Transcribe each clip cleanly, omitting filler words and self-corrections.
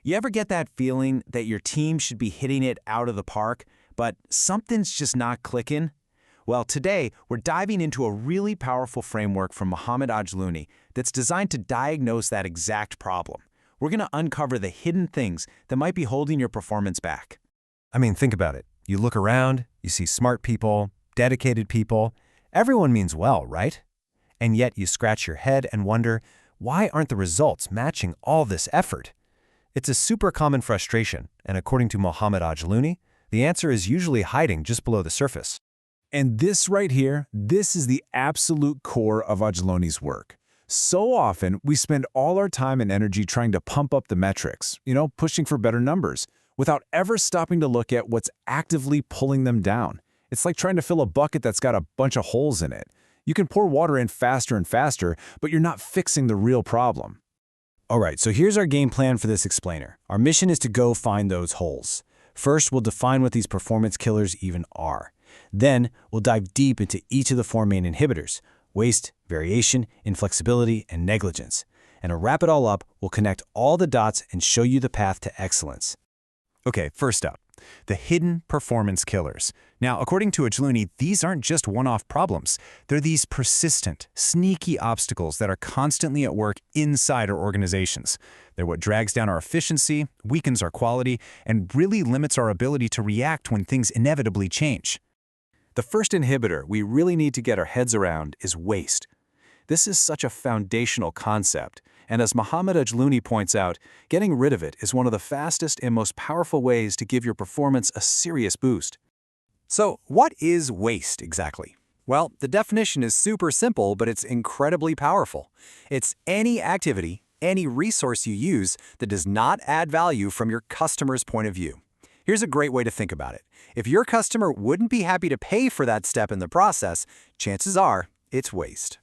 You ever get that feeling that your team should be hitting it out of the park, but something's just not clicking? Well, today, we're diving into a really powerful framework from Mohammed Ajlouni that's designed to diagnose that exact problem. We're going to uncover the hidden things that might be holding your performance back. I mean, think about it. You look around, you see smart people, dedicated people. Everyone means well, right? And yet you scratch your head and wonder, why aren't the results matching all this effort? It's a super common frustration, and according to Mohammed Ajlouni, the answer is usually hiding just below the surface. And this right here, this is the absolute core of Ajlouni's work. So often, we spend all our time and energy trying to pump up the metrics, pushing for better numbers, without ever stopping to look at what's actively pulling them down. It's like trying to fill a bucket that's got a bunch of holes in it. You can pour water in faster and faster, but you're not fixing the real problem. All right, so here's our game plan for this explainer. Our mission is to go find those holes. First, we'll define what these performance killers even are. Then, we'll dive deep into each of the four main inhibitors: waste, variation, inflexibility, and negligence. And to wrap it all up, we'll connect all the dots and show you the path to excellence. Okay, first up, the hidden performance killers. Now, according to Ajlouni, these aren't just one-off problems. They're these persistent, sneaky obstacles that are constantly at work inside our organizations. They're what drags down our efficiency, weakens our quality, and really limits our ability to react when things inevitably change. The first inhibitor we really need to get our heads around is waste. This is such a foundational concept, and as Mohammed Ajlouni points out, getting rid of it is one of the fastest and most powerful ways to give your performance a serious boost. So, what is waste exactly? Well, the definition is super simple, but it's incredibly powerful. It's any activity, any resource you use that does not add value from your customer's point of view. Here's a great way to think about it. If your customer wouldn't be happy to pay for that step in the process, chances are it's waste.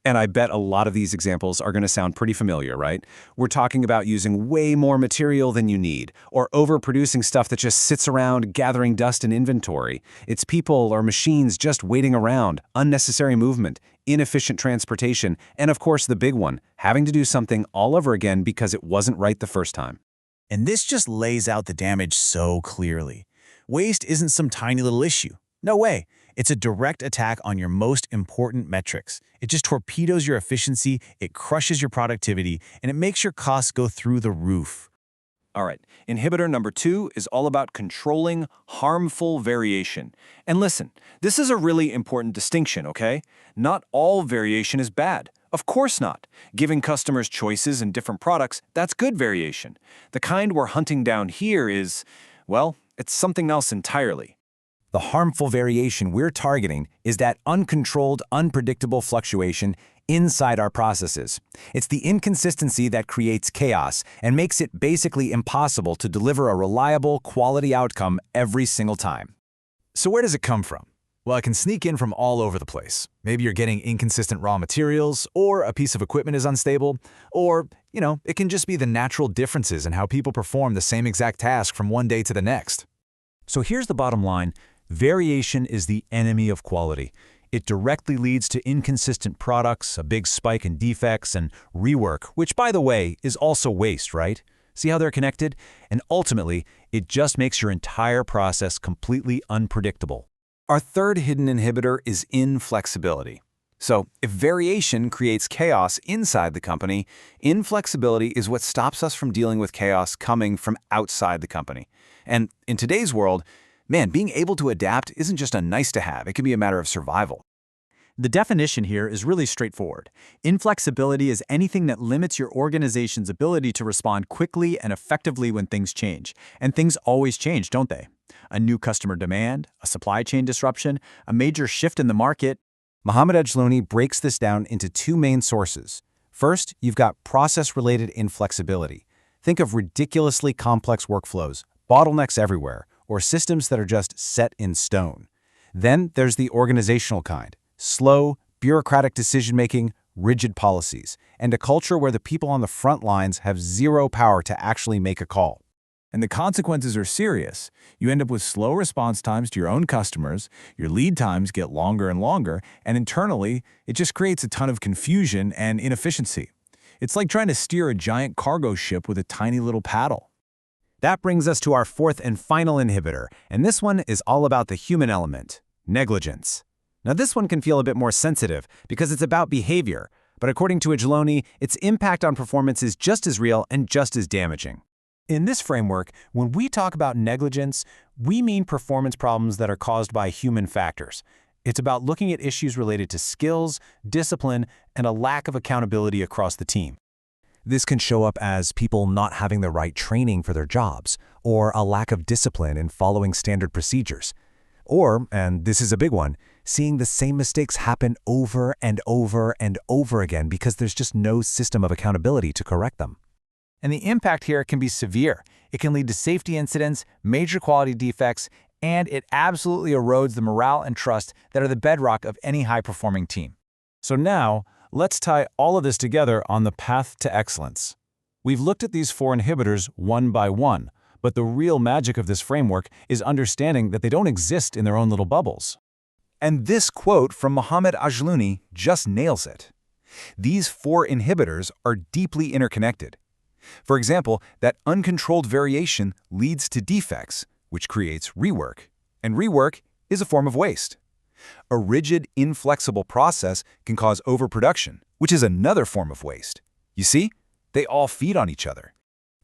And I bet a lot of these examples are going to sound pretty familiar, right? We're talking about using way more material than you need, or overproducing stuff that just sits around gathering dust in inventory. It's people or machines just waiting around, unnecessary movement, inefficient transportation, and of course the big one, having to do something all over again because it wasn't right the first time. And this just lays out the damage so clearly. Waste isn't some tiny little issue. No way. It's a direct attack on your most important metrics. It just torpedoes your efficiency, it crushes your productivity, and it makes your costs go through the roof. All right, inhibitor number 2 is all about controlling harmful variation. And listen, this is a really important distinction, okay? Not all variation is bad. Of course not. Giving customers choices in different products, that's good variation. The kind we're hunting down here is, well, it's something else entirely. The harmful variation we're targeting is that uncontrolled, unpredictable fluctuation inside our processes. It's the inconsistency that creates chaos and makes it basically impossible to deliver a reliable, quality outcome every single time. So where does it come from? Well, it can sneak in from all over the place. Maybe you're getting inconsistent raw materials, or a piece of equipment is unstable, or, it can just be the natural differences in how people perform the same exact task from one day to the next. So here's the bottom line. Variation is the enemy of quality. It directly leads to inconsistent products, a big spike in defects, and rework, which, by the way, is also waste, right? See how they're connected? And ultimately, it just makes your entire process completely unpredictable. Our third hidden inhibitor is inflexibility. So, if variation creates chaos inside the company, inflexibility is what stops us from dealing with chaos coming from outside the company. And in today's world, being able to adapt isn't just a nice-to-have, it can be a matter of survival. The definition here is really straightforward. Inflexibility is anything that limits your organization's ability to respond quickly and effectively when things change. And things always change, don't they? A new customer demand, a supply chain disruption, a major shift in the market. Mohammed Ajlouni breaks this down into two main sources. First, you've got process-related inflexibility. Think of ridiculously complex workflows, bottlenecks everywhere, or systems that are just set in stone. Then there's the organizational kind. Slow, bureaucratic decision-making, rigid policies, and a culture where the people on the front lines have zero power to actually make a call. And the consequences are serious. You end up with slow response times to your own customers, your lead times get longer and longer, and internally, it just creates a ton of confusion and inefficiency. It's like trying to steer a giant cargo ship with a tiny little paddle. That brings us to our fourth and final inhibitor, and this one is all about the human element, negligence. Now this one can feel a bit more sensitive because it's about behavior, but according to Agiloni, its impact on performance is just as real and just as damaging. In this framework, when we talk about negligence, we mean performance problems that are caused by human factors. It's about looking at issues related to skills, discipline, and a lack of accountability across the team. This can show up as people not having the right training for their jobs, or a lack of discipline in following standard procedures. Or, and this is a big one, seeing the same mistakes happen over and over and over again because there's just no system of accountability to correct them. And the impact here can be severe. It can lead to safety incidents, major quality defects, and it absolutely erodes the morale and trust that are the bedrock of any high-performing team. So now, let's tie all of this together on the path to excellence. We've looked at these 4 inhibitors one by one, but the real magic of this framework is understanding that they don't exist in their own little bubbles. And this quote from Mohammed Ajlouni just nails it. These 4 inhibitors are deeply interconnected. For example, that uncontrolled variation leads to defects, which creates rework, and rework is a form of waste. A rigid, inflexible process can cause overproduction, which is another form of waste. You see, they all feed on each other.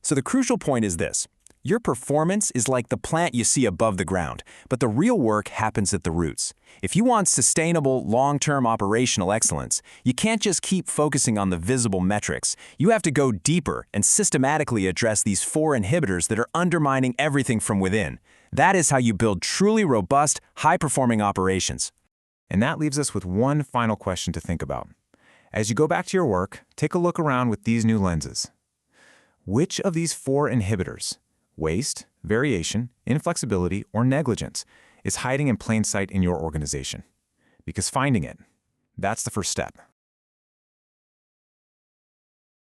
So the crucial point is this. Your performance is like the plant you see above the ground, but the real work happens at the roots. If you want sustainable, long-term operational excellence, you can't just keep focusing on the visible metrics. You have to go deeper and systematically address these 4 inhibitors that are undermining everything from within. That is how you build truly robust, high-performing operations. And that leaves us with one final question to think about. As you go back to your work, take a look around with these new lenses. Which of these 4 inhibitors, waste, variation, inflexibility, or negligence, is hiding in plain sight in your organization? Because finding it, that's the first step.